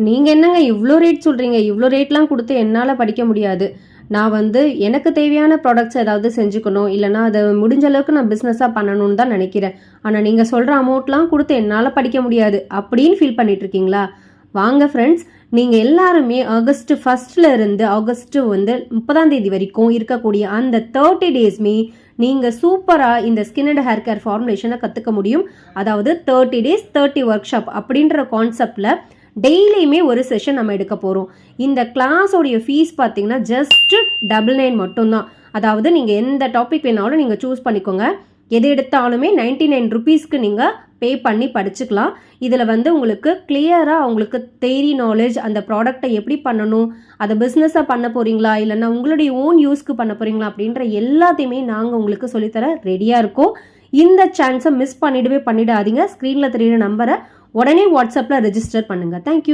நீங்கள் என்னங்க இவ்வளோ ரேட் சொல்கிறீங்க? இவ்வளோ ரேட்லாம் கொடுத்து என்னால் படிக்க முடியாது. நான் எனக்கு தேவையான ப்ராடக்ட்ஸ் ஏதாவது செஞ்சுக்கணும், இல்லைனா அதை முடிஞ்ச அளவுக்கு நான் பிஸ்னஸாக பண்ணணும்னு தான் நினைக்கிறேன். ஆனால் நீங்கள் சொல்கிற அமௌண்ட்லாம் கொடுத்து என்னால் படிக்க முடியாது அப்படின்னு ஃபீல் பண்ணிட்டு இருக்கீங்களா? வாங்க ஃப்ரெண்ட்ஸ், நீங்கள் எல்லாருமே ஆகஸ்ட் 1 இருந்து ஆகஸ்ட் 30 வரைக்கும் இருக்கக்கூடிய அந்த 30 டேஸ்மே நீங்கள் சூப்பராக இந்த ஸ்கின் அண்ட் ஹேர் கேர் ஃபார்முலேஷனை கற்றுக்க முடியும். அதாவது 30 டேஸ் 30 ஒர்க் ஷாப் அப்படின்ற கான்செப்டில் டெய்லியுமே ஒரு செஷன் நம்ம எடுக்க போகிறோம். இந்த கிளாஸோடைய ஃபீஸ் பார்த்தீங்கன்னா ஜஸ்ட் 99 மட்டும்தான். அதாவது நீங்கள் எந்த டாபிக் வேணாலும் நீங்கள் சூஸ் பண்ணிக்கோங்க. எது எடுத்தாலுமே 99 ருபீஸ்க்கு நீங்கள் பே பண்ணி படிச்சுக்கலாம். இதில் உங்களுக்கு கிளியராக உங்களுக்கு தியரி நாலேஜ், அந்த ப்ராடக்டை எப்படி பண்ணணும், அதை பிஸ்னஸாக பண்ண போகிறீங்களா இல்லைன்னா உங்களுடைய ஓன் யூஸ்க்கு பண்ண போகிறீங்களா அப்படின்ற எல்லாத்தையுமே நாங்கள் உங்களுக்கு சொல்லித்தர ரெடியாக இருக்கோம். இந்த சான்ஸை மிஸ் பண்ணிடாதீங்க. ஸ்க்ரீனில் தெரியுற நம்பரை உடனே வாட்ஸ்அப்பில் ரெஜிஸ்டர் பண்ணுங்கள். தேங்க்யூ.